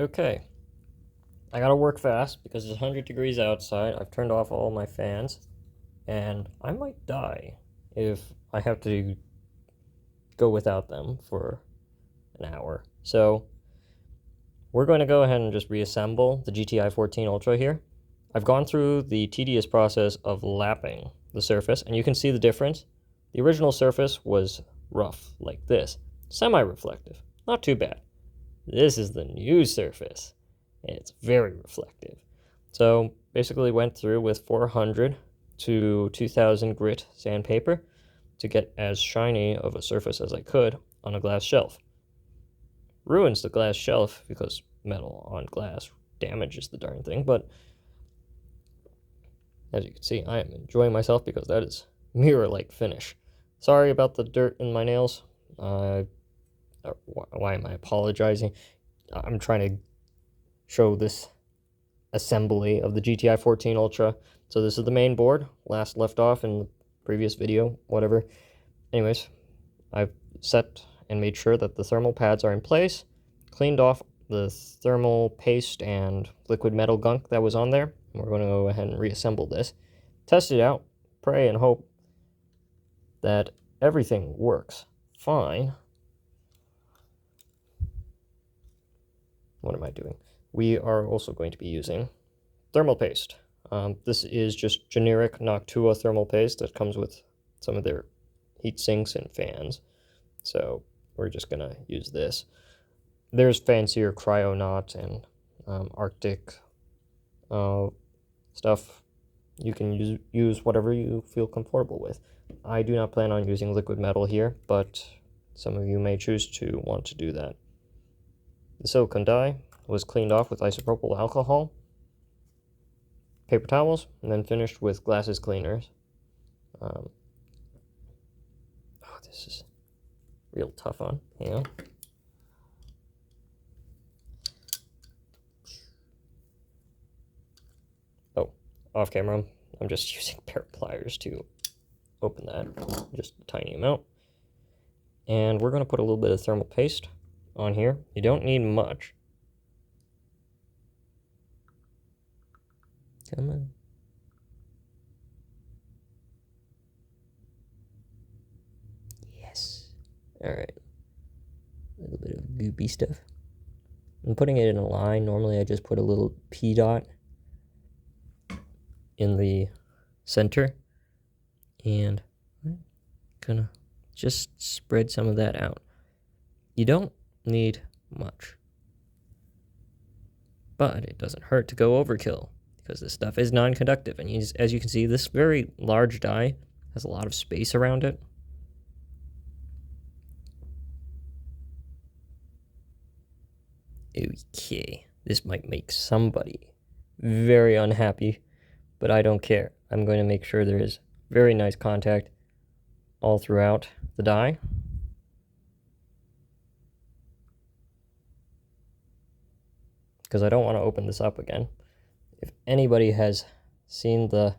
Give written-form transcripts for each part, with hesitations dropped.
Okay, I gotta work fast because it's 100 degrees outside. I've turned off all my fans, and I might die if I have to go without them for an hour. So we're going to go ahead and just reassemble the GTi14 Ultra here. I've gone through the tedious process of lapping the surface, and you can see the difference. The original surface was rough, like this, semi-reflective, not too bad. This is the new surface. It's very reflective. So basically went through with 400 to 2000 grit sandpaper to get as shiny of a surface as I could on a glass shelf. Ruins the glass shelf because metal on glass damages the darn thing, but as you can see, I am enjoying myself because that is mirror-like finish. Sorry about the dirt in my nails. Why am I apologizing? I'm trying to show this assembly of the GTi14 Ultra. So this is the main board, last left off in the previous video, whatever. Anyways, I've set and made sure that the thermal pads are in place, cleaned off the thermal paste and liquid metal gunk that was on there. And we're going to go ahead and reassemble this, test it out, pray and hope that everything works fine. What am I doing? We are also going to be using thermal paste. This is just generic Noctua thermal paste that comes with some of their heat sinks and fans. So we're just going to use this. There's fancier Cryonaut and Arctic stuff. You can use whatever you feel comfortable with. I do not plan on using liquid metal here, but some of you may choose to want to do that. The silicone dye was cleaned off with isopropyl alcohol, paper towels, and then finished with glasses cleaners. Oh, this is real tough on. Hang on. Oh, off camera, I'm just using a pair of pliers to open that, just a tiny amount. And we're going to put a little bit of thermal paste on here. You don't need much. Come on. Yes. Alright. A little bit of goopy stuff. I'm putting it in a line. Normally I just put a little P dot in the center. And I'm gonna just spread some of that out. You don't need much. But it doesn't hurt to go overkill, because this stuff is non-conductive. And as you can see, this very large die has a lot of space around it. Okay, this might make somebody very unhappy, but I don't care. I'm going to make sure there is very nice contact all throughout the die. Because I don't want to open this up again. If anybody has seen the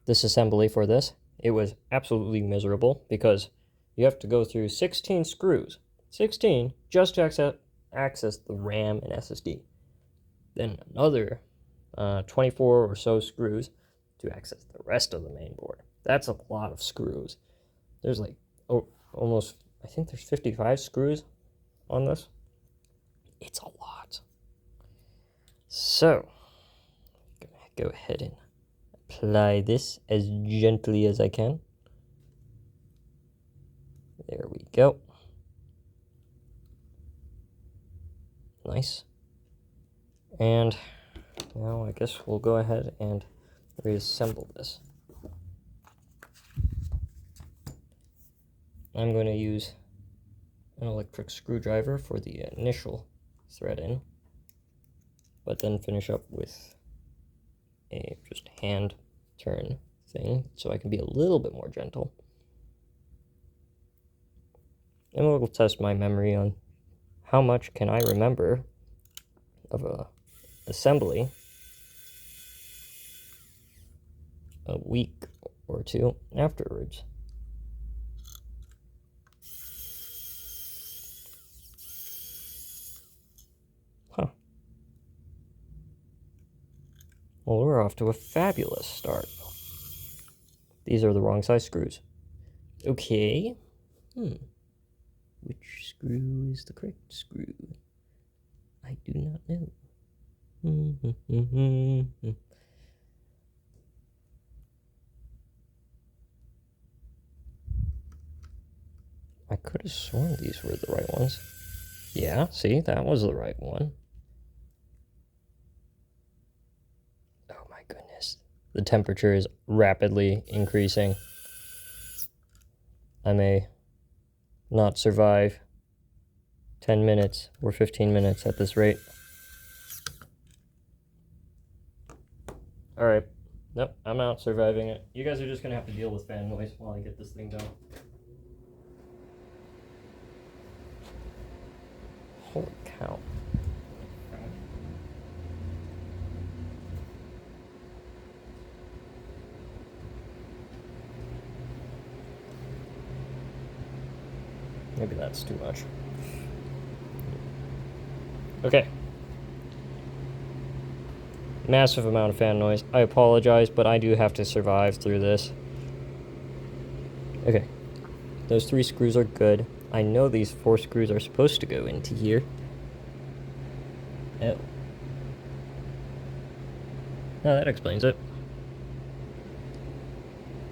disassembly for this, it was absolutely miserable because you have to go through 16 screws. 16 just to access the RAM and SSD. Then another 24 or so screws to access the rest of the main board. That's a lot of screws. There's like almost, I think there's 55 screws on this. It's a lot. So, I'm gonna go ahead and apply this as gently as I can. There we go. Nice. And now I guess we'll go ahead and reassemble this. I'm going to use an electric screwdriver for the initial thread in, but then finish up with a just hand turn thing so I can be a little bit more gentle. And we'll test my memory on how much can I remember of a assembly a week or two afterwards. Huh, Well, we're off to a fabulous start. These are the wrong size screws. Okay. Which screw is the correct screw? I do not know. I could have sworn these were the right ones. Yeah, see, that was the right one. Oh my goodness. The temperature is rapidly increasing. I may not survive 10 minutes or 15 minutes at this rate. Alright. Nope, I'm not surviving it. You guys are just gonna have to deal with fan noise while I get this thing done. Holy cow. Maybe that's too much. Okay. Massive amount of fan noise. I apologize, but I do have to survive through this. Okay. Those 3 screws are good. I know these 4 screws are supposed to go into here. Oh. No, that explains it.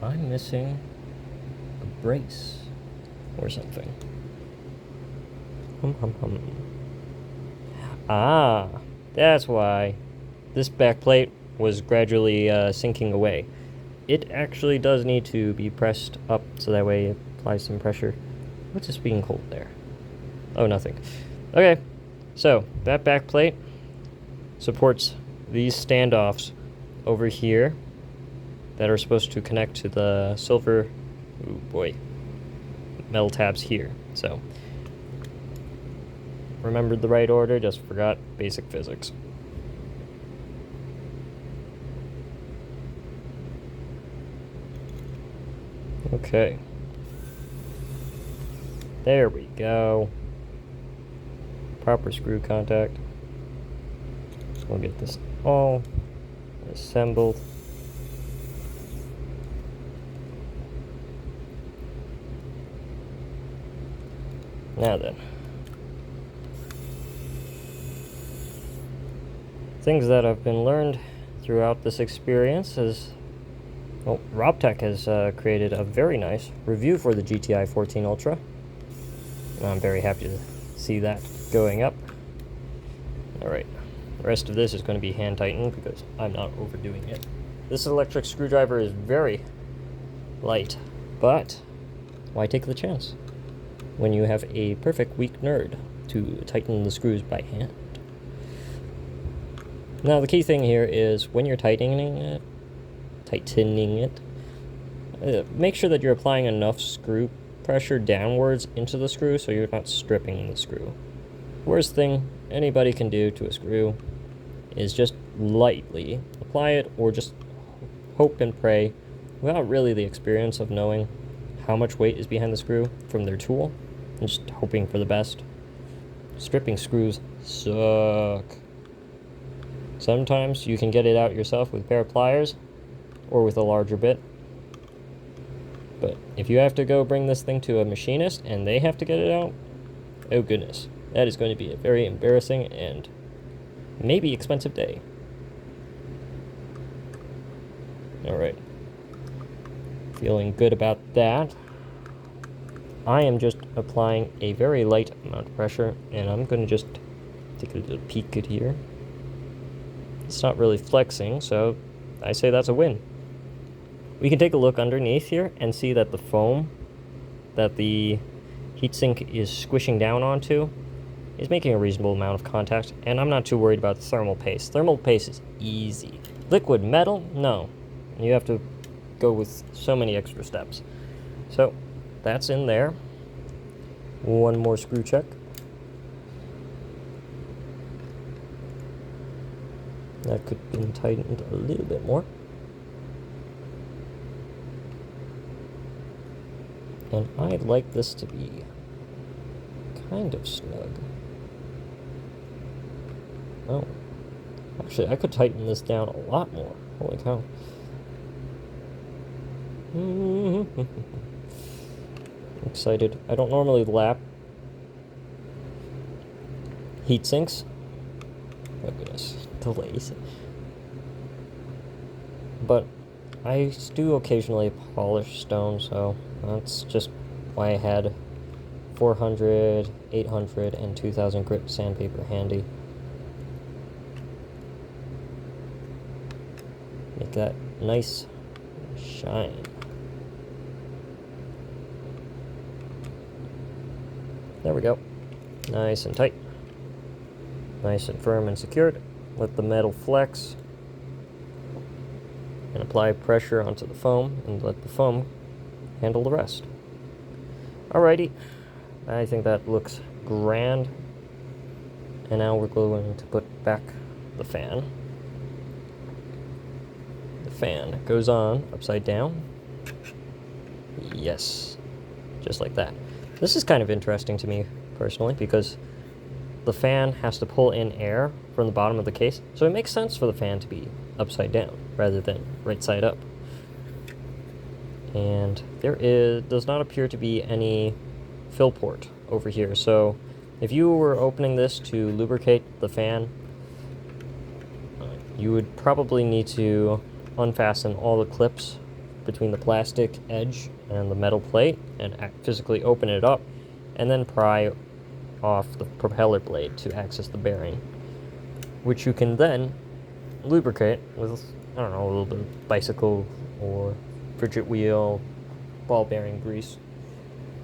I'm missing a brace or something. Ah, that's why this backplate was gradually sinking away. It actually does need to be pressed up so that way it applies some pressure. What's this being cold there? Oh, nothing. Okay, so that backplate supports these standoffs over here that are supposed to connect to the silver, ooh boy, metal tabs here. So, remembered the right order, just forgot basic physics. Okay. There we go. Proper screw contact. We'll get this all assembled. Now then. Things that have been learned throughout this experience is, well, RobTech has created a very nice review for the GTi14 Ultra. And I'm very happy to see that going up. Alright, the rest of this is going to be hand tightened because I'm not overdoing it. This electric screwdriver is very light, but why take the chance when you have a perfect weak nerd to tighten the screws by hand? Now the key thing here is when you're tightening it, make sure that you're applying enough screw pressure downwards into the screw so you're not stripping the screw. Worst thing anybody can do to a screw is just lightly apply it or just hope and pray without really the experience of knowing how much weight is behind the screw from their tool and just hoping for the best. Stripping screws suck. Sometimes you can get it out yourself with a pair of pliers or with a larger bit. But if you have to go bring this thing to a machinist and they have to get it out, oh goodness, that is going to be a very embarrassing and maybe expensive day. Alright. Feeling good about that. I am just applying a very light amount of pressure, and I'm going to just take a little peek at here. It's not really flexing, so I say that's a win. We can take a look underneath here and see that the foam that the heatsink is squishing down onto is making a reasonable amount of contact, and I'm not too worried about the thermal paste. Thermal paste is easy. Liquid metal? No. You have to go with so many extra steps. So, that's in there. One more screw check. That could have been tightened a little bit more. And I'd like this to be kind of snug. Oh. Actually, I could tighten this down a lot more. Holy cow. Excited. I don't normally lap heat sinks. Oh goodness, delays. But I do occasionally polish stone, so that's just why I had 400, 800, and 2000 grit sandpaper handy. Make that nice shine. There we go. Nice and tight. Nice and firm and secured. Let the metal flex. And apply pressure onto the foam and let the foam handle the rest. Alrighty. I think that looks grand. And now we're going to put back the fan. The fan goes on upside down. Yes. Just like that. This is kind of interesting to me personally because the fan has to pull in air from the bottom of the case, so it makes sense for the fan to be upside down rather than right side up. And there does not appear to be any fill port over here, so if you were opening this to lubricate the fan, you would probably need to unfasten all the clips between the plastic edge and the metal plate and physically open it up and then pry off the propeller blade to access the bearing, which you can then lubricate with, I don't know, a little bit of bicycle or fidget wheel ball bearing grease.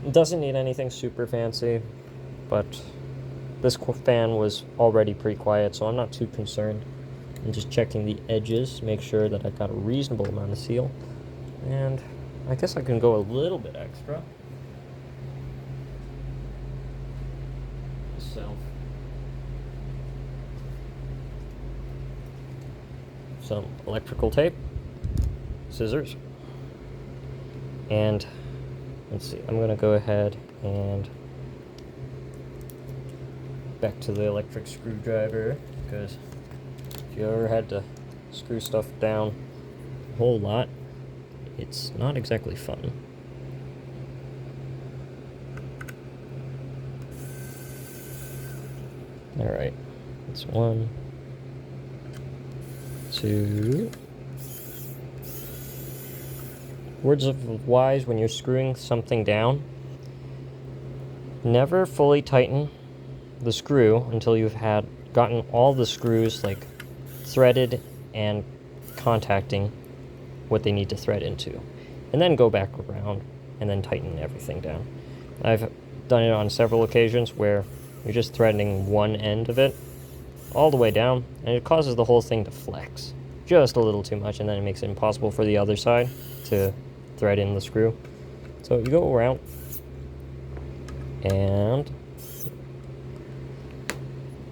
It doesn't need anything super fancy, but this fan was already pretty quiet, so I'm not too concerned. I'm just checking the edges, make sure that I've got a reasonable amount of seal. And I guess I can go a little bit extra. Some electrical tape, scissors, and let's see, I'm going to go ahead and back to the electric screwdriver, because if you ever had to screw stuff down a whole lot, it's not exactly fun. Alright, that's 1, 2. Words of wise when you're screwing something down: never fully tighten the screw until you've gotten all the screws like threaded and contacting what they need to thread into, and then go back around and then tighten everything down. I've done it on several occasions where you're just threading one end of it all the way down, and it causes the whole thing to flex just a little too much, and then it makes it impossible for the other side to thread in the screw. So you go around and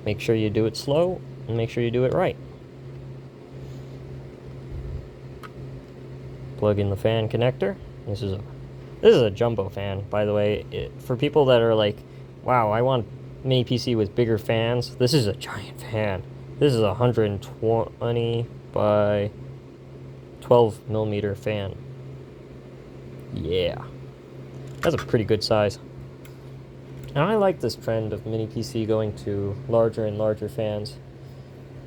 make sure you do it slow and make sure you do it right. Plug in the fan connector. This is a jumbo fan, by the way. For people that are like, wow, I want mini PC with bigger fans, this is a giant fan. This is a 120 by 12 millimeter fan. Yeah, that's a pretty good size. And I like this trend of mini PC going to larger and larger fans.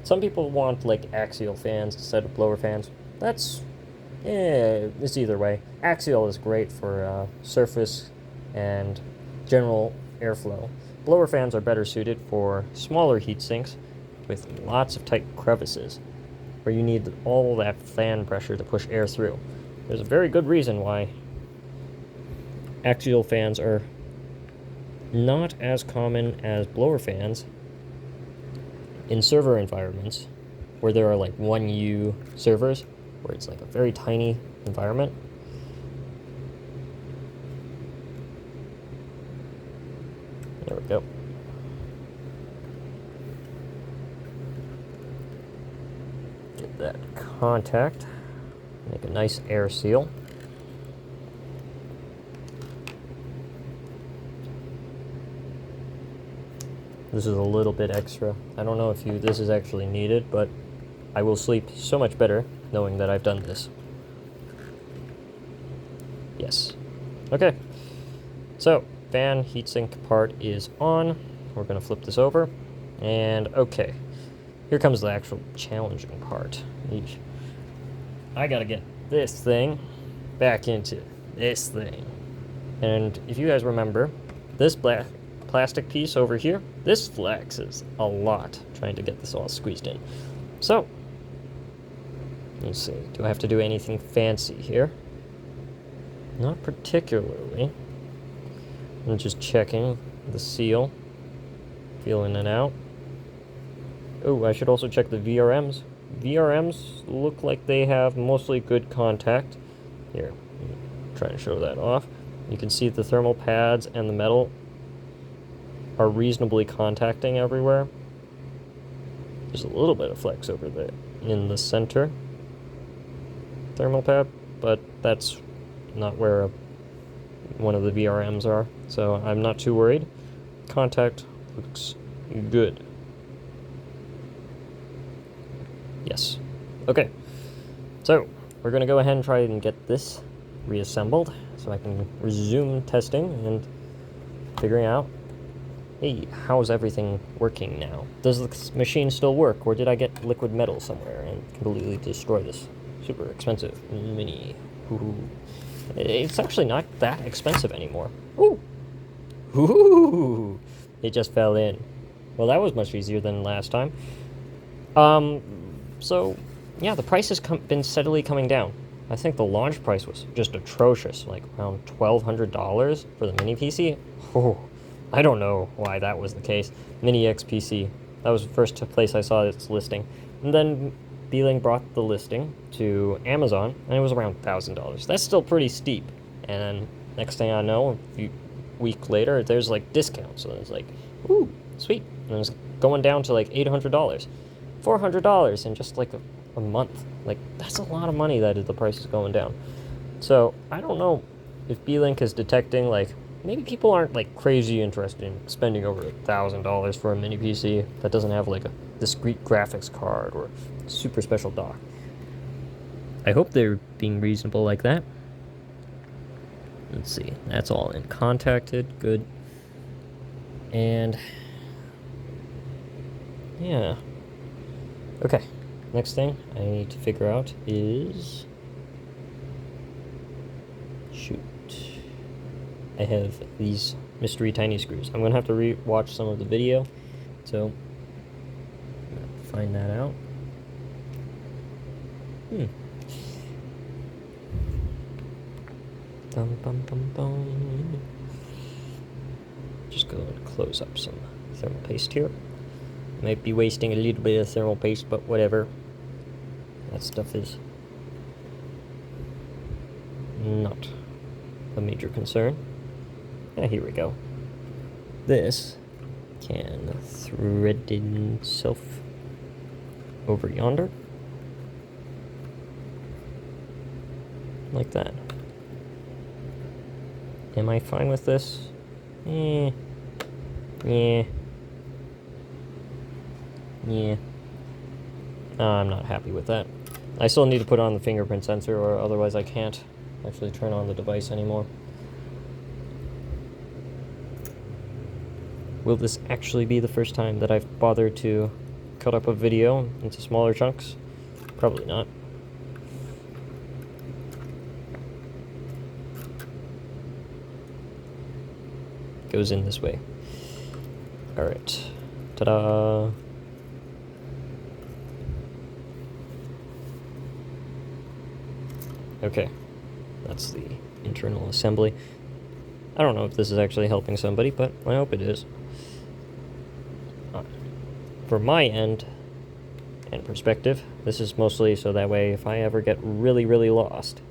Some people want like axial fans instead of blower fans. It's either way. Axial is great for surface and general airflow. Blower fans are better suited for smaller heat sinks with lots of tight crevices, where you need all that fan pressure to push air through. There's a very good reason why axial fans are not as common as blower fans in server environments, where there are like 1U servers, where it's like a very tiny environment. There we go. Get that contact. Make a nice air seal. This is a little bit extra. I don't know if this is actually needed, but I will sleep so much better knowing that I've done this. Yes. Okay. So, fan heatsink part is on. We're going to flip this over. And, okay. Here comes the actual challenging part. Eesh. I got to get this thing back into this thing. And if you guys remember, this black plastic piece over here, this flexes a lot trying to get this all squeezed in. So, let's see. Do I have to do anything fancy here? Not particularly. I'm just checking the seal, feeling it out. Oh, I should also check the VRMs. VRMs look like they have mostly good contact. Here, try to show that off. You can see the thermal pads and the metal are reasonably contacting everywhere. There's a little bit of flex over there in the center thermal pad, but that's not where one of the VRMs are, so I'm not too worried. Contact looks good. Yes. Okay. So, we're going to go ahead and try and get this reassembled so I can resume testing and figuring out, hey, how's everything working now? Does this machine still work, or did I get liquid metal somewhere and completely destroy this super expensive mini? Ooh. It's actually not that expensive anymore. Ooh! Ooh! It just fell in. Well, that was much easier than last time. So, yeah, the price has been steadily coming down. I think the launch price was just atrocious, like around $1,200 for the mini PC. Oh, I don't know why that was the case. Mini X PC. That was the first place I saw its listing. And then Beeling brought the listing to Amazon, and it was around $1,000. That's still pretty steep. And then next thing I know, a week later, there's like discounts. So it's like, ooh, sweet. And it was going down to like $800. $400 in just like a month. Like, that's a lot of money that the price is going down. So, I don't know if Beelink is detecting, like, maybe people aren't, like, crazy interested in spending over $1,000 for a mini PC that doesn't have, like, a discrete graphics card or super special dock. I hope they're being reasonable like that. Let's see. That's all in contacted. Good. And yeah. Okay, next thing I need to figure out is, shoot, I have these mystery tiny screws. I'm going to have to re-watch some of the video, so find that out. Bum, bum, bum, bum. Just go and close up some thermal paste here. Might be wasting a little bit of thermal paste, but whatever. That stuff is not a major concern. Yeah, here we go. This can thread itself over yonder. Like that. Am I fine with this? Yeah. I'm not happy with that. I still need to put on the fingerprint sensor, or otherwise I can't actually turn on the device anymore. Will this actually be the first time that I've bothered to cut up a video into smaller chunks? Probably not. Goes in this way. Alright. Ta-da! Okay, that's the internal assembly. I don't know if this is actually helping somebody, but I hope it is. For my end and perspective, this is mostly so that way if I ever get really, really lost,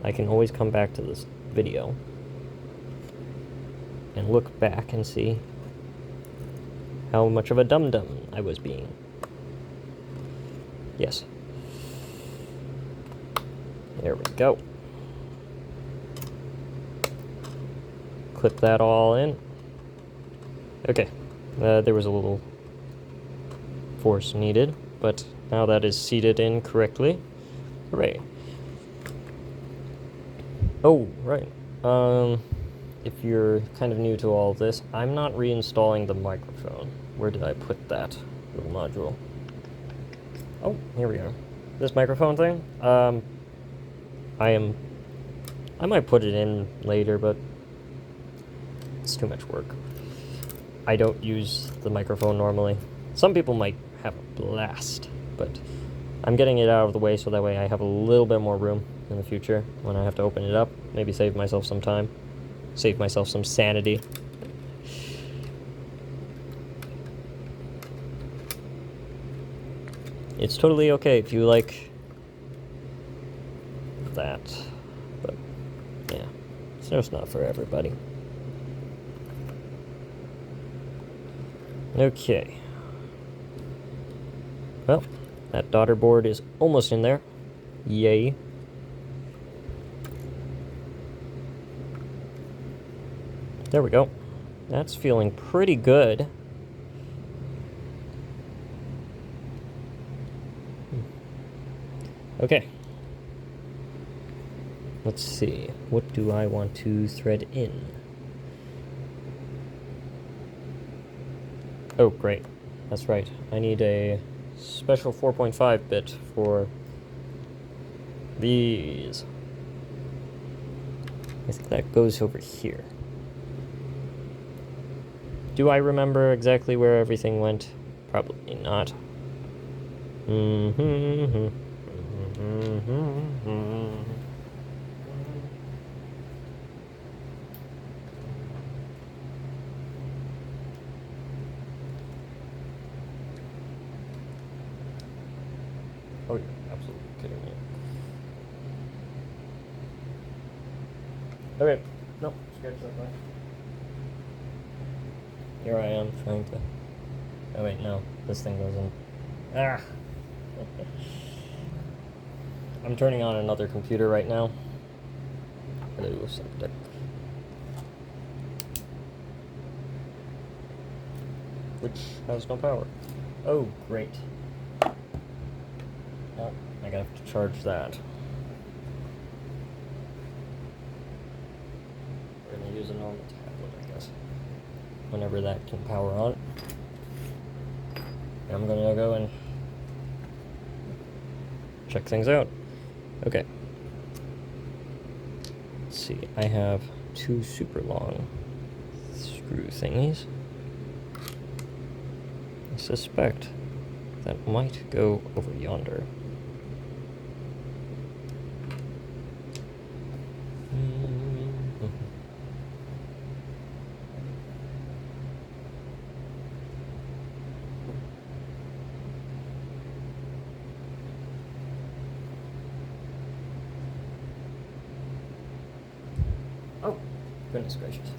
I can always come back to this video and look back and see how much of a dum-dum I was being. Yes. There we go. Clip that all in. Okay, There was a little force needed, but now that is seated in correctly. Hooray. Oh, right. If you're kind of new to all of this, I'm not reinstalling the microphone. Where did I put that little module? Oh, here we go. This microphone thing, I might put it in later, but it's too much work. I don't use the microphone normally. Some people might have a blast, but I'm getting it out of the way so that way I have a little bit more room in the future when I have to open it up. Maybe save myself some time. Save myself some sanity. It's totally okay if you like that, but yeah, it's just not for everybody. Okay. Well, that daughter board is almost in there. Yay. There we go. That's feeling pretty good. Okay. Let's see. What do I want to thread in? Oh, great. That's right. I need a special 4.5 bit for these. I think that goes over here. Do I remember exactly where everything went? Probably not. Oh, you're absolutely kidding me. Okay, no, sketch that way. Here I am trying to. Oh wait, no, this thing doesn't. Ah! I'm turning on another computer right now. Hello, subject. Which has no power. Oh, great. Oh, I gotta have to charge that. We're gonna use a normal tablet, I guess. Whenever that can power on. I'm gonna go and check things out. Okay. Let's see, I have two super long screw thingies. I suspect that might go over yonder. Oh, goodness gracious.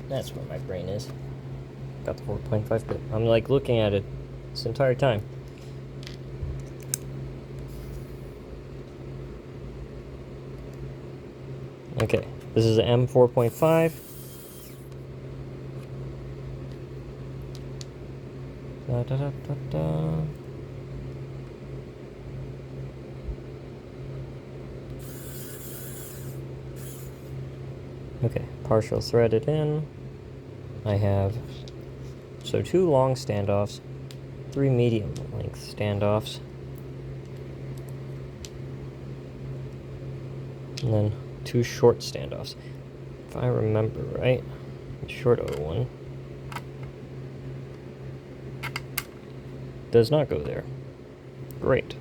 That's where my brain is. Got the 4.5 bit. I'm like looking at it this entire time. Okay, this is M 4.5. Da, da, da, da, da. Okay, partial threaded in. I have two long standoffs, 3 medium length standoffs, and then 2 short standoffs. If I remember right, the short one does not go there. Great.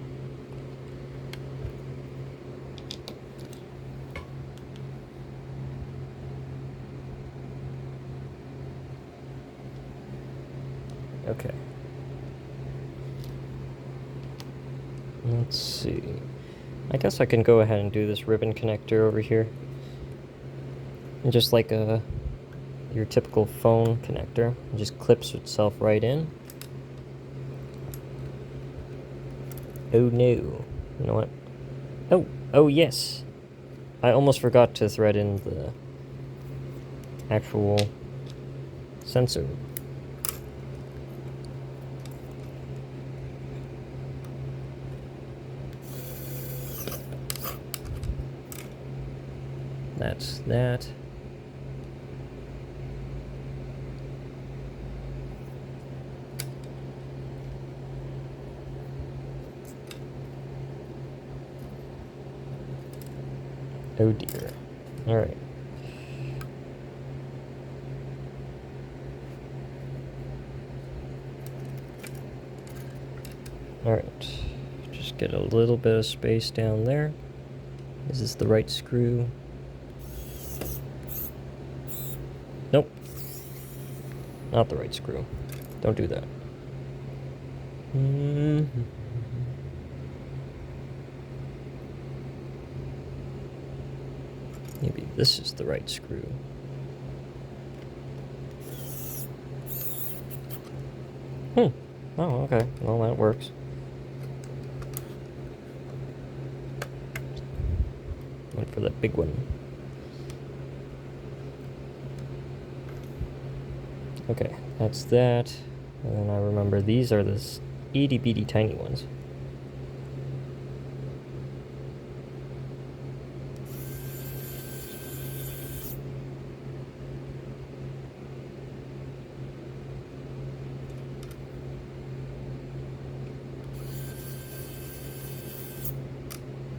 Okay. Let's see. I guess I can go ahead and do this ribbon connector over here. And just like your typical phone connector, it just clips itself right in. Oh no. You know what? Oh yes. I almost forgot to thread in the actual sensor. That's that. Oh dear. Alright. Alright. Just get a little bit of space down there. Is this the right screw? Nope. Not the right screw. Don't do that. Maybe this is the right screw. Oh, okay. Well, that works. Went for that big one. Okay, that's that. And then I remember these are the itty bitty tiny ones.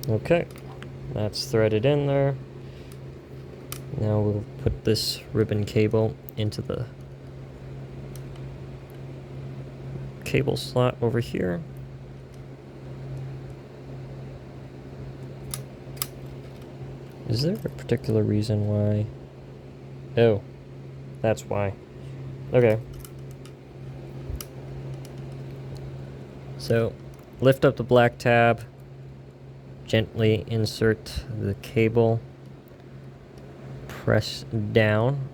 Okay, that's threaded in there. Now we'll put this ribbon cable into the cable slot over here. Is there a particular reason why? Oh, that's why. Okay. So, lift up the black tab, gently insert the cable, press down,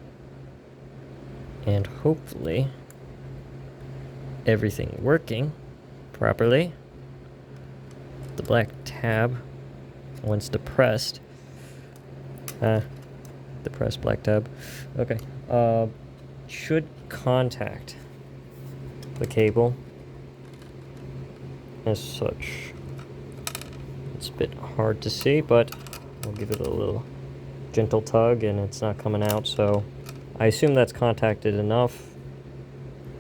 and hopefully everything working properly. The black tab, once depressed, depress black tab, okay, should contact the cable as such. It's a bit hard to see, but I'll give it a little gentle tug and it's not coming out, so I assume that's contacted enough.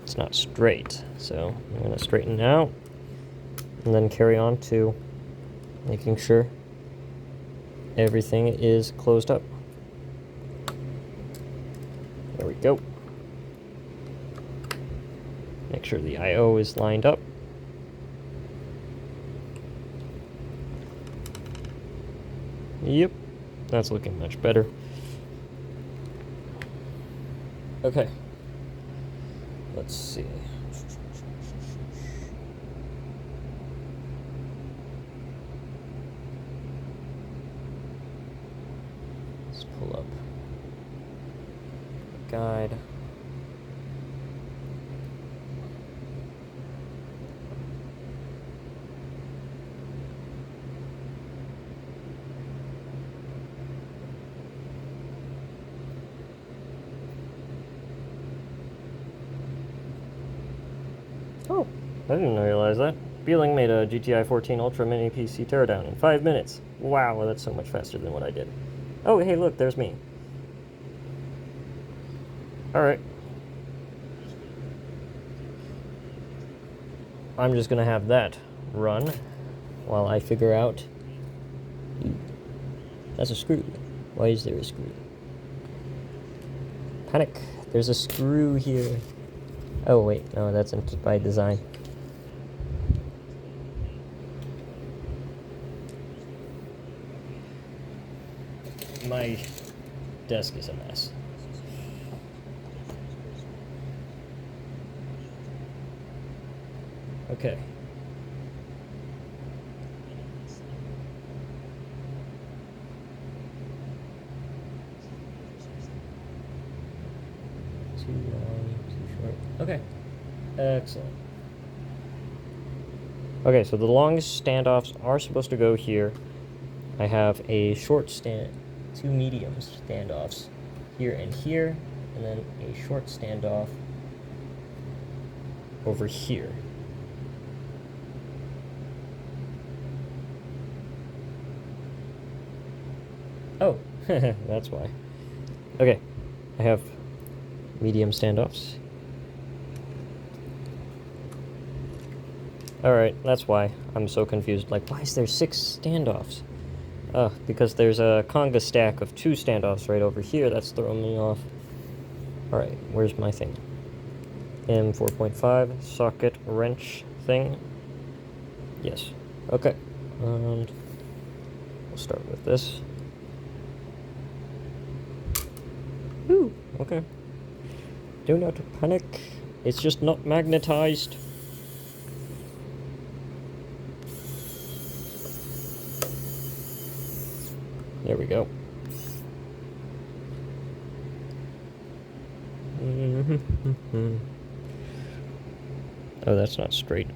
It's not straight, so I'm going to straighten it out and then carry on to making sure everything is closed up. There we go. Make sure the I/O is lined up. Yep, that's looking much better. Okay. Let's see. Let's pull up the guide. Oh, I didn't realize that. Beeling made a GTi14 Ultra mini PC teardown in 5 minutes. Wow, that's so much faster than what I did. Oh, hey, look, there's me. Alright. I'm just gonna have that run while I figure out... That's a screw. Why is there a screw? Panic. There's a screw here. Oh wait, no, that's by design. My desk is a mess. Okay. Too long, too short. Okay. Excellent. Okay, so the longest standoffs are supposed to go here. I have a short stand, two medium standoffs here and here, and then a short standoff over here. Oh, that's why. Okay, I have medium standoffs. Alright, that's why I'm so confused. Like, why is there 6 standoffs? Because there's a conga stack of 2 standoffs right over here. That's throwing me off. Alright, where's my thing? M4.5 socket wrench thing. Yes. Okay. And we'll start with this. Ooh, okay. Do not panic. It's just not magnetized. There we go. Oh, that's not straight.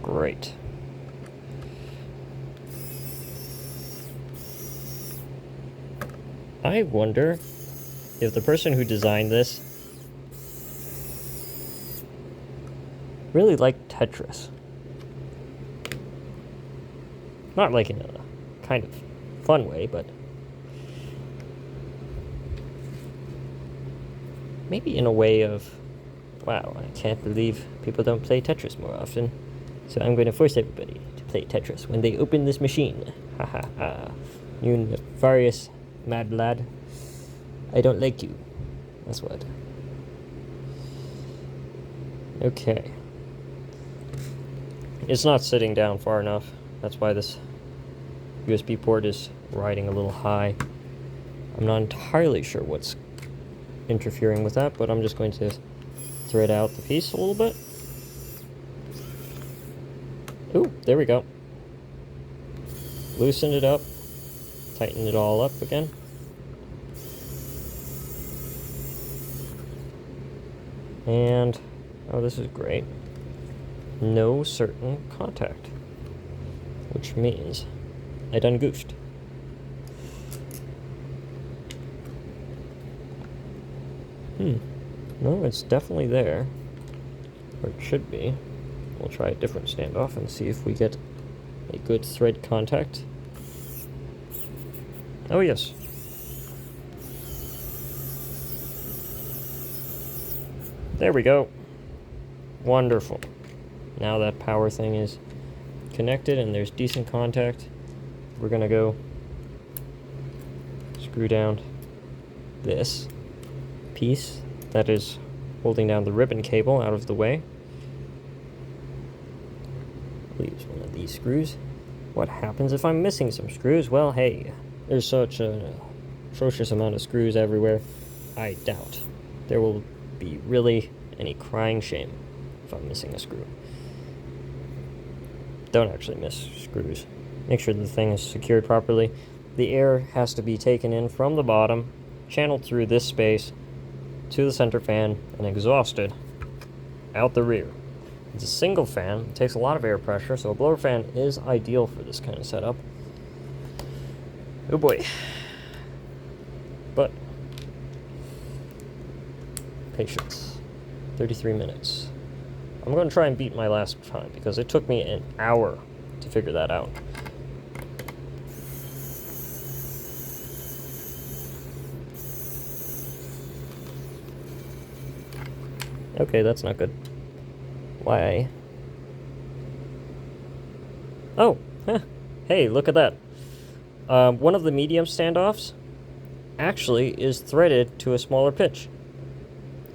Great. I wonder if the person who designed this really liked Tetris. Not like in a kind of fun way, but maybe in a way of, wow, I can't believe people don't play Tetris more often, so I'm going to force everybody to play Tetris when they open this machine. Ha ha ha. You nefarious mad lad. I don't like you. That's what. Okay. It's not sitting down far enough. That's why this USB port is riding a little high. I'm not entirely sure what's interfering with that, but I'm just going to thread out the piece a little bit. Ooh, there we go. Loosen it up. Tighten it all up again. And, oh, this is great. No certain contact. Which means I done goofed. No, it's definitely there. Or it should be. We'll try a different standoff and see if we get a good thread contact. Oh, yes. There we go. Wonderful. Now that power thing is connected and there's decent contact, we're gonna go screw down this piece that is holding down the ribbon cable out of the way. Leaves one of these screws. What happens if I'm missing some screws? Well, hey, there's such an atrocious amount of screws everywhere. I doubt there will be really any crying shame if I'm missing a screw. Don't actually miss screws. Make sure the thing is secured properly. The air has to be taken in from the bottom, channeled through this space to the center fan, and exhausted out the rear. It's a single fan. It takes a lot of air pressure, so a blower fan is ideal for this kind of setup. Oh boy. But patience. 33 minutes. I'm going to try and beat my last time, because it took me an hour to figure that out. Okay, that's not good. Why? Oh, hey, look at that. One of the medium standoffs actually is threaded to a smaller pitch.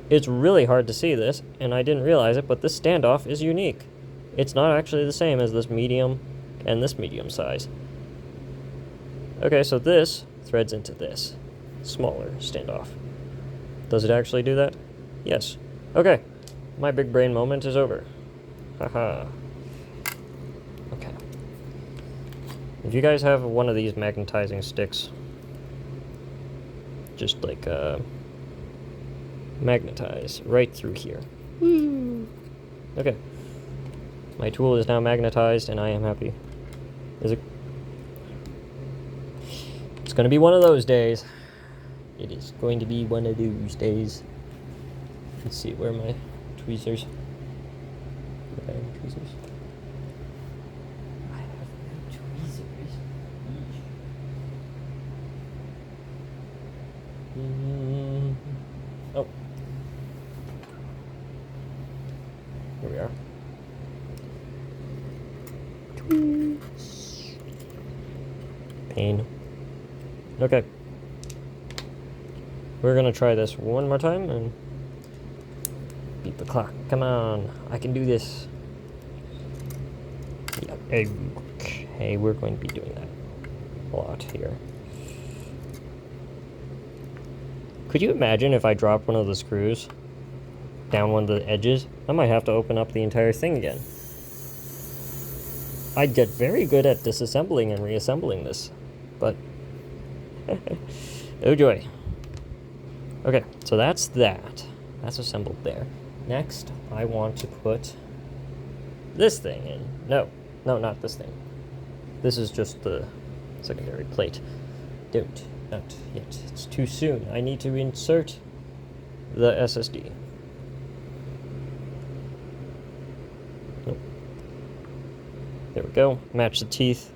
It's really hard to see this, and I didn't realize it, but this standoff is unique. It's not actually the same as this medium and this medium size. Okay, so this threads into this smaller standoff. Does it actually do that? Yes. Okay, my big brain moment is over. Haha. Okay. If you guys have one of these magnetizing sticks, just like magnetize right through here. Woo! Okay, My tool is now magnetized, and I am happy. Is it? It's gonna be one of those days. It is going to be one of those days. Let's see, where are my tweezers? Okay, tweezers. I have no tweezers. Oh. Here we are. Pain. Okay. We're gonna try this one more time and beat the clock. Come on, I can do this. Yeah, okay, we're going to be doing that a lot here. Could you imagine if I dropped one of the screws down one of the edges? I might have to open up the entire thing again. I'd get very good at disassembling and reassembling this, but oh joy. Okay, so that's that. That's assembled there. Next, I want to put this thing in. No, not this thing. This is just the secondary plate. Not yet. It's too soon. I need to insert the SSD. Oh. There we go. Match the teeth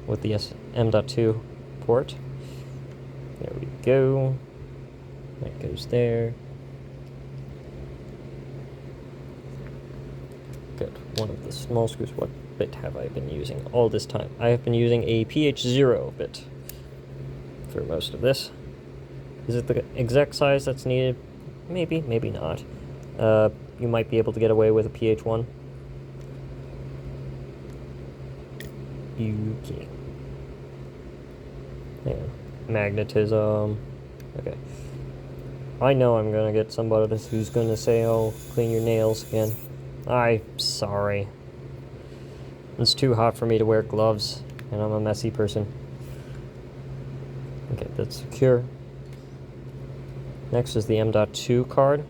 with the M.2 port. There we go. That goes there. Good. One of the small screws. What bit have I been using all this time? I have been using a PH0 bit for most of this. Is it the exact size that's needed? Maybe, maybe not. You might be able to get away with a PH1. Okay. Yeah. Magnetism. Okay. I know I'm gonna get somebody who's gonna say, oh, clean your nails again. I'm sorry. It's too hot for me to wear gloves, and I'm a messy person. Okay, that's secure. Next is the M.2 card.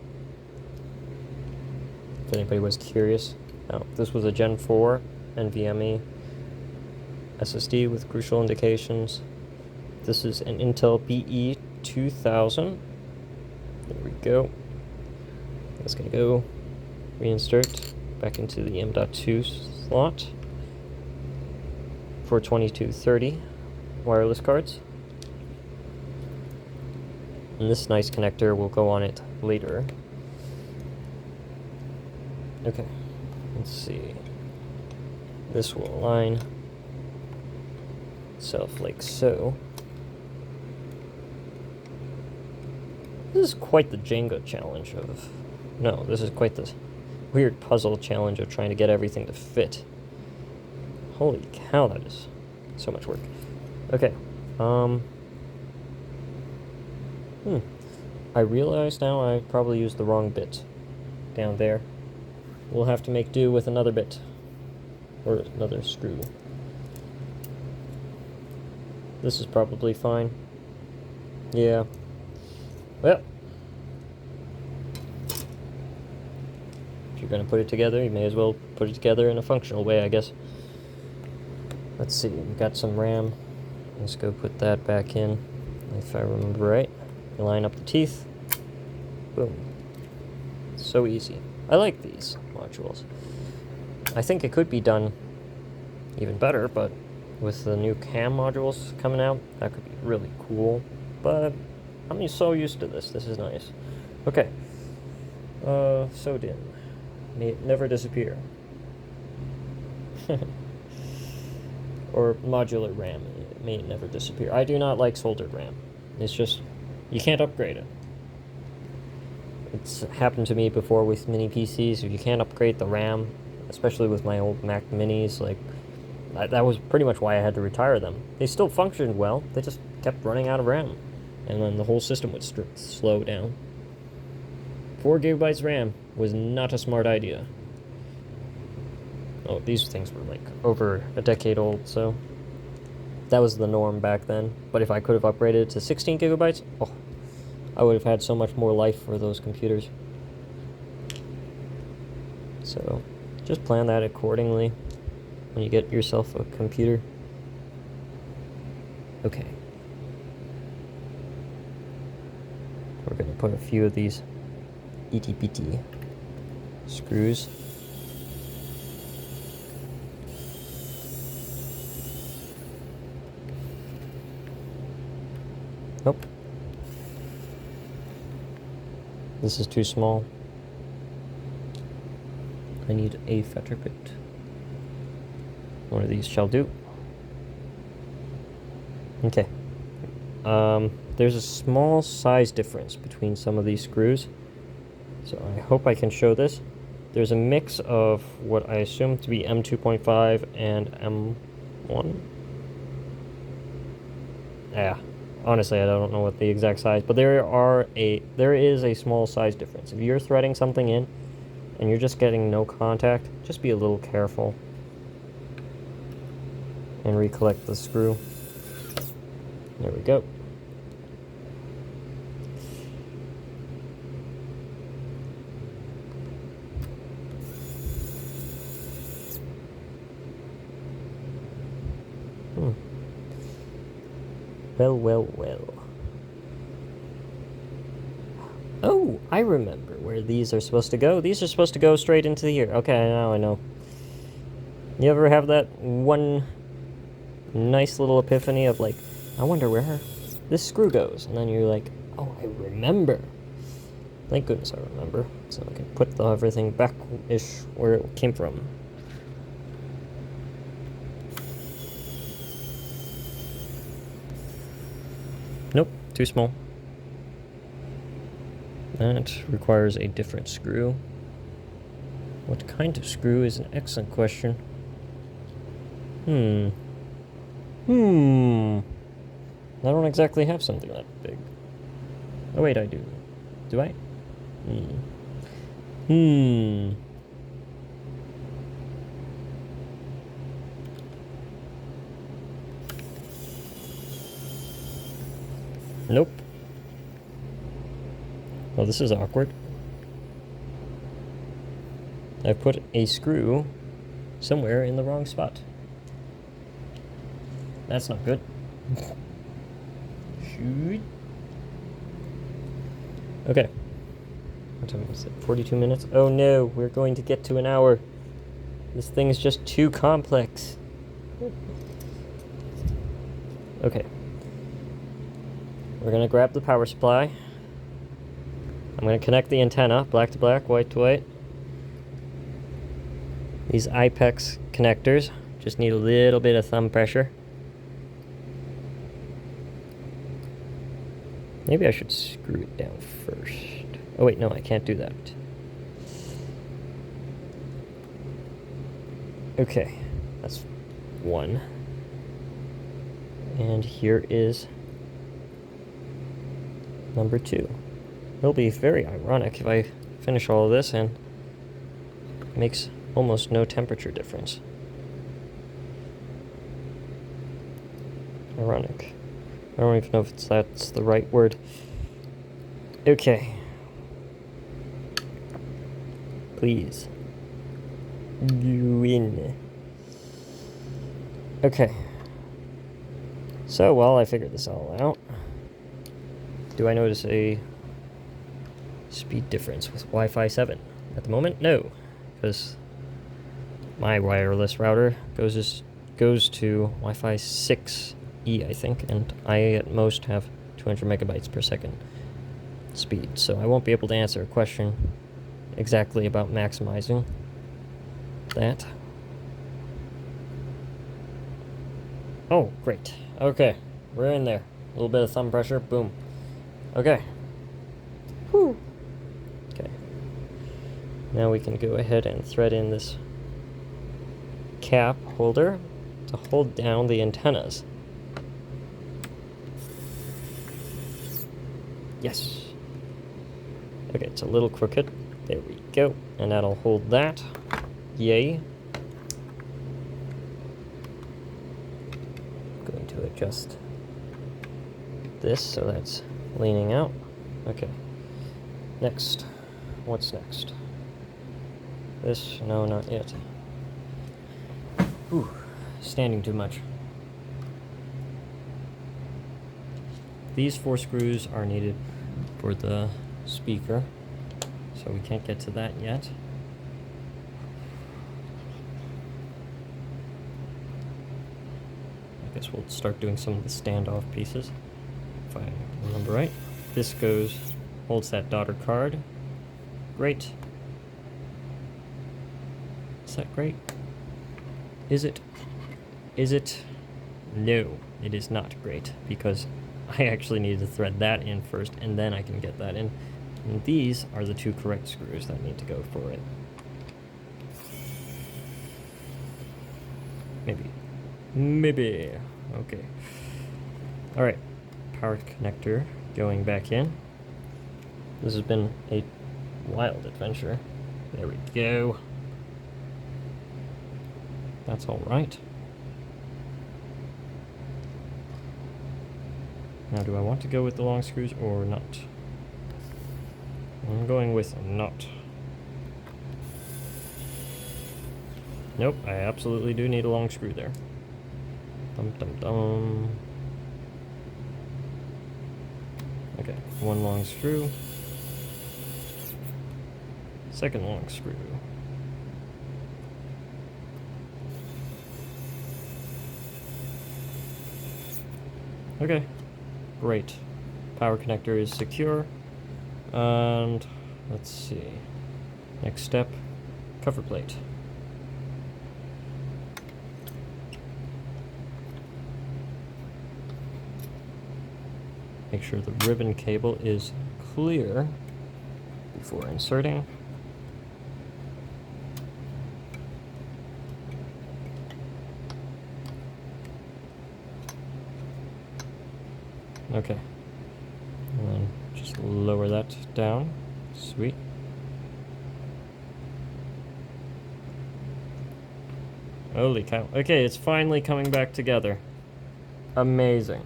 If anybody was curious. Oh, this was a Gen 4 NVMe SSD with crucial indications. This is an Intel BE2000. There we go. That's gonna go reinsert back into the M.2 slot for 2230 wireless cards. And this nice connector will go on it later. Okay, let's see. This will align itself like so. This is quite the Jenga challenge of... No, this is quite the weird puzzle challenge of trying to get everything to fit. Holy cow, that is so much work. Okay, I realize now I probably used the wrong bit down there. We'll have to make do with another bit. Or another screw. This is probably fine. Yeah. Well. If you're gonna put it together, you may as well put it together in a functional way, I guess. Let's see, we've got some RAM. Let's go put that back in, if I remember right. You line up the teeth. Boom. So easy. I like these modules. I think it could be done even better, but with the new cam modules coming out, that could be really cool. But I'm so used to this. This is nice. Okay. SODIMM. May it never disappear. Or modular RAM. May it never disappear. I do not like soldered RAM. It's just, you can't upgrade it. It's happened to me before with mini PCs. If you can't upgrade the RAM, especially with my old Mac Minis, like, that was pretty much why I had to retire them. They still functioned well, they just kept running out of RAM. And then the whole system would slow down. 4 gigabytes RAM was not a smart idea. Oh, these things were like over a decade old, so that was the norm back then. But if I could have upgraded to 16 gigabytes, oh, I would have had so much more life for those computers. So, Just plan that accordingly when you get yourself a computer. Okay. We're going to put a few of these itty-bitty screws. Nope. This is too small. I need a fetter bit. One of these shall do. Okay. There's a small size difference between some of these screws, so I hope I can show this. There's a mix of what I assume to be M2.5 and M1. Yeah, honestly I don't know what the exact size, but there is a small size difference. If you're threading something in and you're just getting no contact, just be a little careful and recollect the screw. There we go. Well. Oh, I remember where these are supposed to go. These are supposed to go straight into here. Okay, now I know. You ever have that one nice little epiphany of like, I wonder where this screw goes, and then you're like, oh, I remember. Thank goodness I remember, so I can put everything back-ish where it came from. Nope, too small. That requires a different screw. What kind of screw is an excellent question. I don't exactly have something that big. Oh wait, I do. Do I? Nope. Well, this is awkward. I put a screw somewhere in the wrong spot. That's not good. Shoot. Okay. What time is it? 42 minutes? Oh no, we're going to get to an hour. This thing is just too complex. Okay. We're gonna grab the power supply. I'm gonna connect the antenna, black to black, white to white. These IPEX connectors just need a little bit of thumb pressure. Maybe I should screw it down first. Oh wait, no, I can't do that. Okay, that's one. And here is number two. It'll be very ironic if I finish all of this and it makes almost no temperature difference. Ironic. I don't even know if that's the right word. Okay. Please. You in. Okay. So, while I figured this all out, do I notice a speed difference with Wi-Fi 7? At the moment, no. Because my wireless router goes to Wi-Fi 6E, I think, and I at most have 200 megabytes per second speed, so I won't be able to answer a question exactly about maximizing that. Oh, great. Okay, we're in there. A little bit of thumb pressure, boom. Okay. Whew. Okay. Now we can go ahead and thread in this cap holder to hold down the antennas. Yes. Okay, it's a little crooked. There we go. And that'll hold that. Yay. I'm going to adjust this so that's leaning out. Okay. Next. What's next? This, no, not yet. Ooh, standing too much. These 4 screws are needed for the speaker, so we can't get to that yet. I guess we'll start doing some of the standoff pieces, if I remember right. This holds that daughter card. Great. Is that great? Is it? Is it? No, it is not great, because I actually need to thread that in first, and then I can get that in. And these are the 2 correct screws that need to go for it. Maybe. Okay. Alright. Power connector going back in. This has been a wild adventure. There we go. That's alright. Now, do I want to go with the long screws or not? I'm going with not. Nope, I absolutely do need a long screw there. Dum dum dum. Okay, 1 long screw. 2nd long screw. Okay, great. Power connector is secure. And let's see. Next step, cover plate. Make sure the ribbon cable is clear before inserting. Okay. And then just lower that down. Sweet. Holy cow. Okay, it's finally coming back together. Amazing.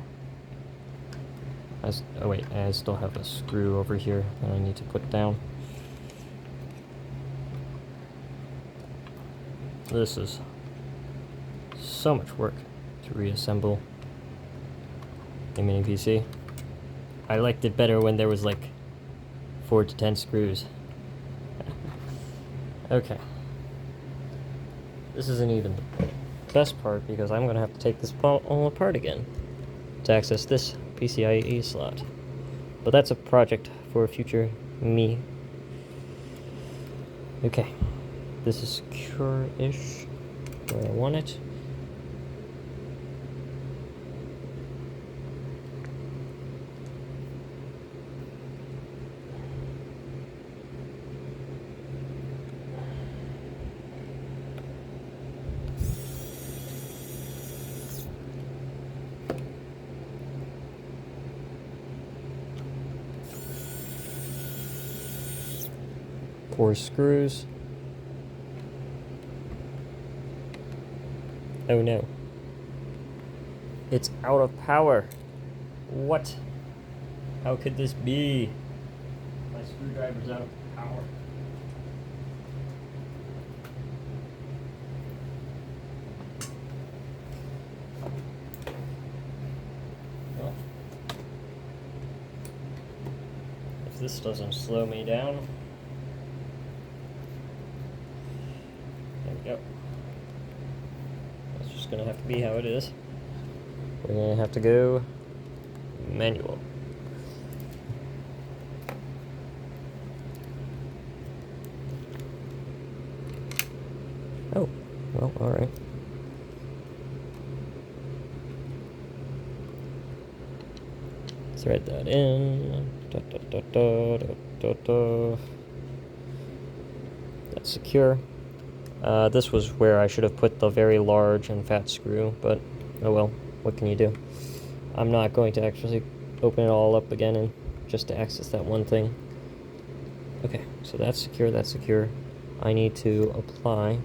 Oh wait, I still have a screw over here that I need to put down. This is so much work to reassemble a mini PC. I liked it better when there was like 4 to 10 screws. Okay. This isn't even the best part, because I'm going to have to take this all apart again to access this PCIe slot. But that's a project for future me. Okay. This is secure-ish where I want it. Four screws. Oh no. It's out of power. What? How could this be? My screwdriver's out of power. Well, if this doesn't slow me down. There we go. That's just gonna have to be how it is. We're gonna have to go manual. Oh, well, alright. Thread that in. That's secure. This was where I should have put the very large and fat screw, but oh well, what can you do? I'm not going to actually open it all up again and just to access that one thing. Okay, so that's secure, that's secure. I need to apply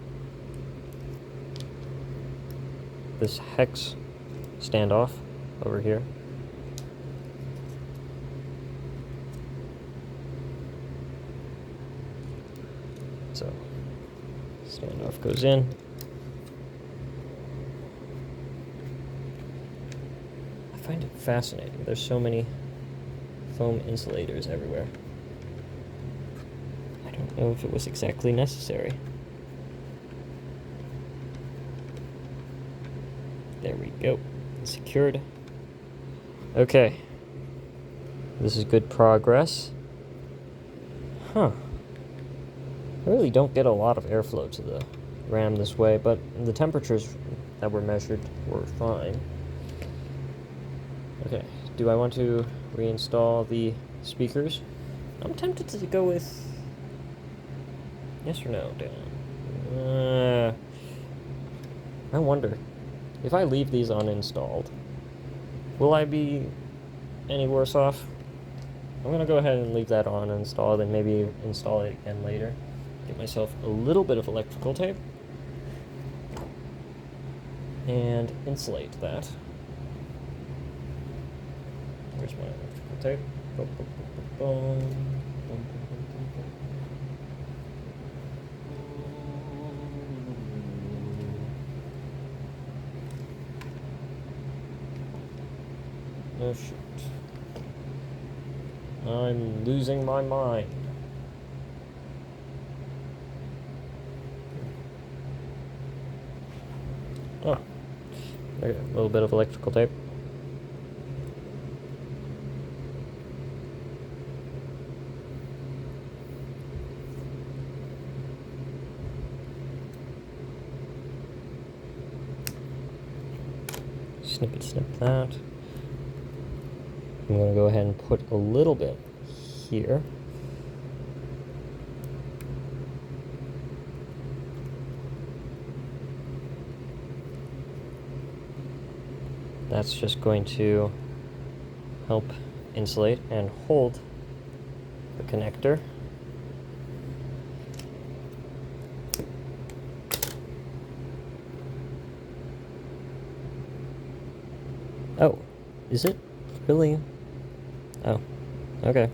this hex standoff over here. So stuff goes in. I find it fascinating. There's so many foam insulators everywhere. I don't know if it was exactly necessary. There we go. Secured. Okay. This is good progress. Huh. I really don't get a lot of airflow to the RAM this way, but the temperatures that were measured were fine. Okay, do I want to reinstall the speakers? I'm tempted to go with yes or no, Dan. I wonder, if I leave these uninstalled, will I be any worse off? I'm gonna go ahead and leave that on installed and maybe install it again later. Get myself a little bit of electrical tape and insulate that. Where's my electrical tape? Boom, boom, boom, boom, boom. Oh shoot. I'm losing my mind. Oh. There, a little bit of electrical tape. Snip that. I'm going to go ahead and put a little bit here. That's just going to help insulate and hold the connector. Oh, is it really? Oh, okay.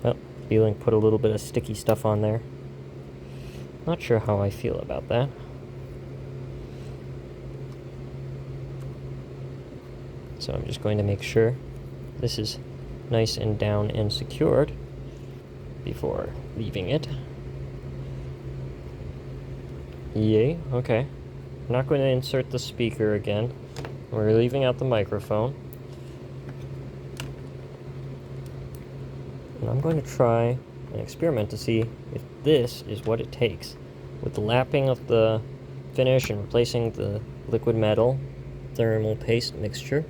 Well, feeling put a little bit of sticky stuff on there. Not sure how I feel about that. So I'm just going to make sure this is nice and down and secured before leaving it. Yay, okay. I'm not going to insert the speaker again. We're leaving out the microphone. And I'm going to try an experiment to see if this is what it takes. With the lapping of the finish and replacing the liquid metal thermal paste mixture,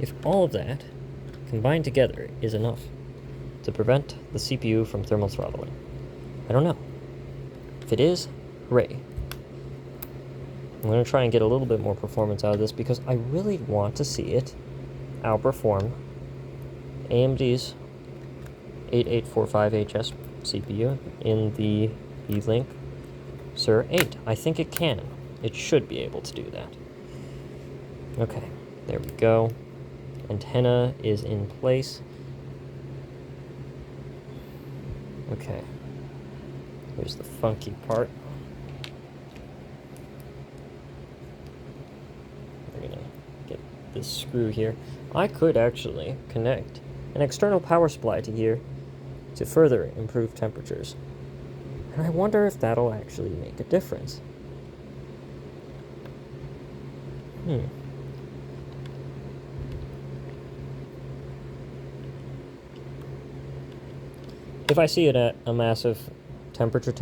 if all of that combined together is enough to prevent the CPU from thermal throttling. I don't know. If it is, hooray. I'm going to try and get a little bit more performance out of this because I really want to see it outperform AMD's 8845HS CPU in the E-Link Sur 8. I think it can. It should be able to do that. Okay, there we go. Antenna is in place. Okay, here's the funky part. We're gonna get this screw here. I could actually connect an external power supply to here to further improve temperatures. And I wonder if that'll actually make a difference. If I see it at a massive temperature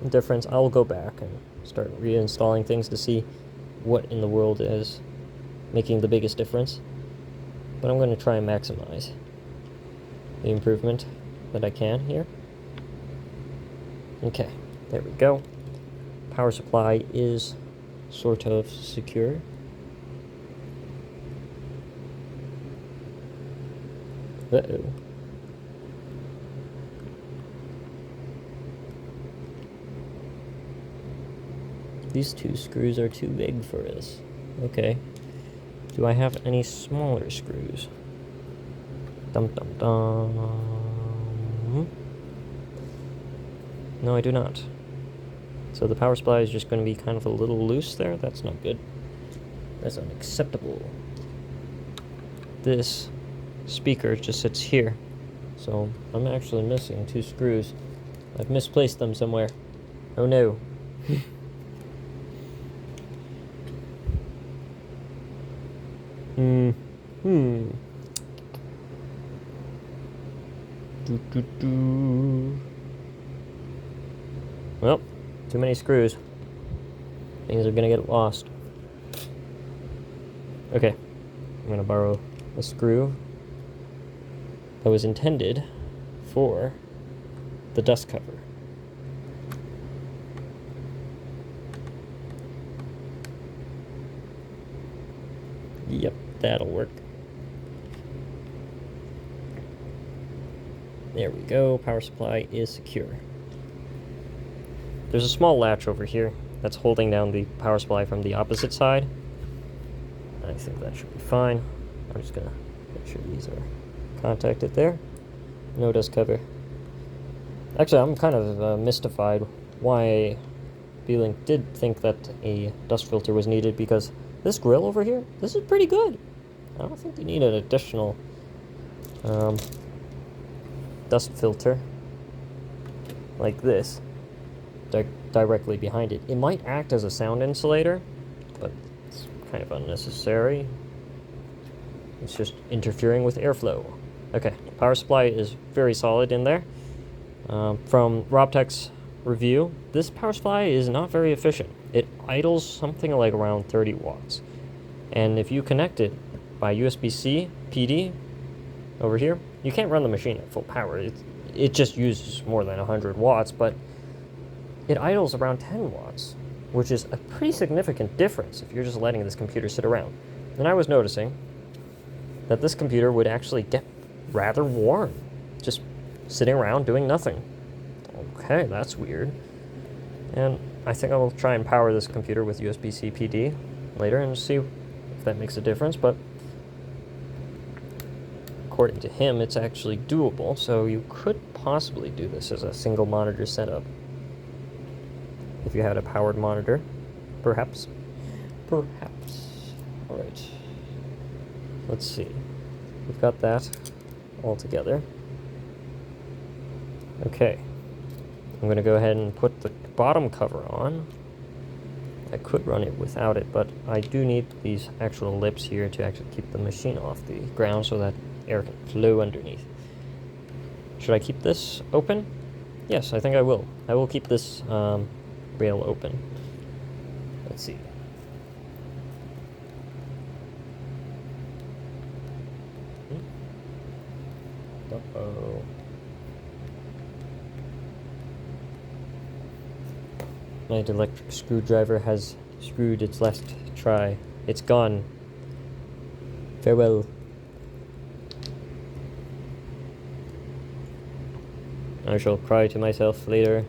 difference, I'll go back and start reinstalling things to see what in the world is making the biggest difference. But I'm going to try and maximize the improvement that I can here. Okay, there we go. Power supply is sort of secure. Uh-oh. These two screws are too big for this. Okay. Do I have any smaller screws? Dum dum dum. No, I do not. So the power supply is just going to be kind of a little loose there. That's not good. That's unacceptable. This speaker just sits here. So I'm actually missing 2 screws. I've misplaced them somewhere. Oh no. Well, too many screws. Things are gonna get lost. Okay, I'm gonna borrow a screw that was intended for the dust cover. Yep, that'll work. There we go, power supply is secure. There's a small latch over here that's holding down the power supply from the opposite side. I think that should be fine. I'm just gonna make sure these are contacted there. No dust cover. Actually, I'm kind of mystified why B-Link did think that a dust filter was needed, because this grill over here, this is pretty good. I don't think they need an additional dust filter like this directly behind it. It might act as a sound insulator, but it's kind of unnecessary. It's just interfering with airflow. Okay, power supply is very solid in there. From RobTech's review, this power supply is not very efficient. It idles something like around 30 watts. And if you connect it by USB-C PD over here, you can't run the machine at full power. It just uses more than 100 watts, but it idles around 10 watts, which is a pretty significant difference if you're just letting this computer sit around. And I was noticing that this computer would actually get rather warm, just sitting around doing nothing. Okay, that's weird. And I think I will try and power this computer with USB-C PD later and see if that makes a difference, but according to him, it's actually doable, so you could possibly do this as a single monitor setup. If you had a powered monitor, perhaps. Perhaps. Alright. Let's see. We've got that all together. Okay. I'm going to go ahead and put the bottom cover on. I could run it without it, but I do need these actual lips here to actually keep the machine off the ground so that air can flow underneath. Should I keep this open? Yes, I think I will. I will keep this rail open. Let's see. Uh-oh. My electric screwdriver has screwed its last try. It's gone. Farewell. I shall cry to myself later.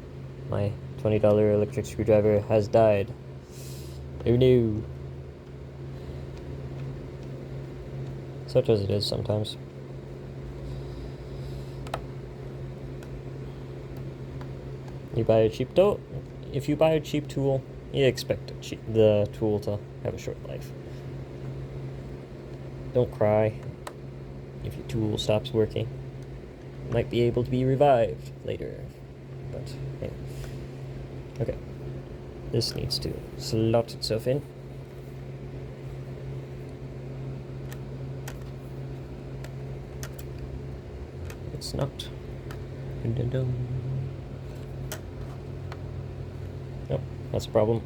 My $20 electric screwdriver has died. Oh no. Such as it is sometimes. You buy a cheap tool. If you buy a cheap tool, you expect the tool to have a short life. Don't cry if your tool stops working. It might be able to be revived later, but hey. Okay, this needs to slot itself in. It's not. Dun dun dun. Nope, that's a problem.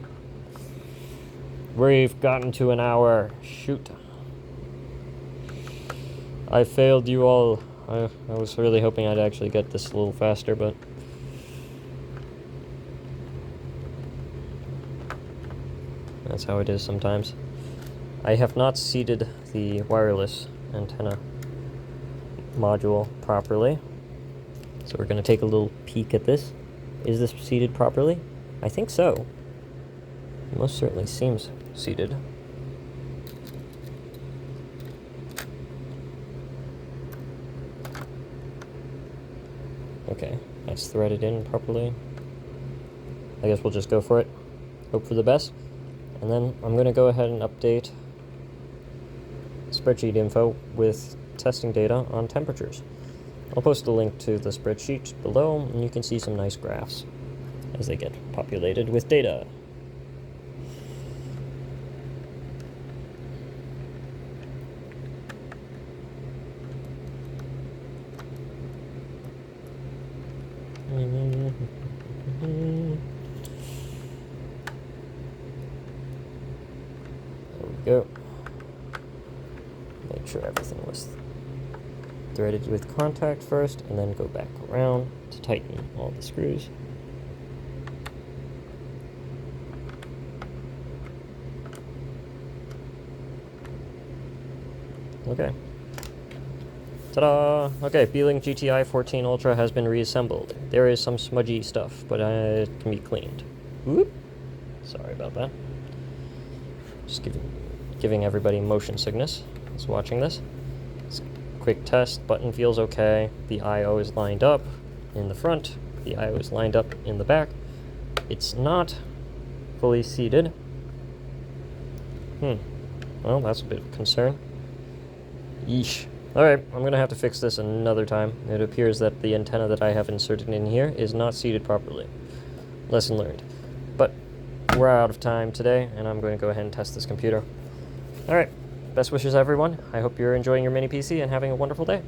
We've gotten to an hour. Shoot. I failed you all. I was really hoping I'd actually get this a little faster, but that's how it is sometimes. I have not seated the wireless antenna module properly, so we're going to take a little peek at this. Is this seated properly? I think so. It most certainly seems seated. Okay, that's threaded in properly. I guess we'll just go for it. Hope for the best. And then I'm going to go ahead and update spreadsheet info with testing data on temperatures. I'll post a link to the spreadsheet below, and you can see some nice graphs as they get populated with data. There we go. Make sure everything was threaded with contact first, and then go back around to tighten all the screws. Okay. Ta-da! Okay, Beeling GTi14 Ultra has been reassembled. There is some smudgy stuff, but it can be cleaned. Whoop! Sorry about that. Just giving everybody motion sickness who's watching this. Quick test, button feels okay. The I/O is lined up in the front. The I/O is lined up in the back. It's not fully seated. Well, that's a bit of a concern. Yeesh. Alright, I'm going to have to fix this another time. It appears that the antenna that I have inserted in here is not seated properly. Lesson learned. But we're out of time today, and I'm going to go ahead and test this computer. Alright, best wishes everyone. I hope you're enjoying your mini PC and having a wonderful day.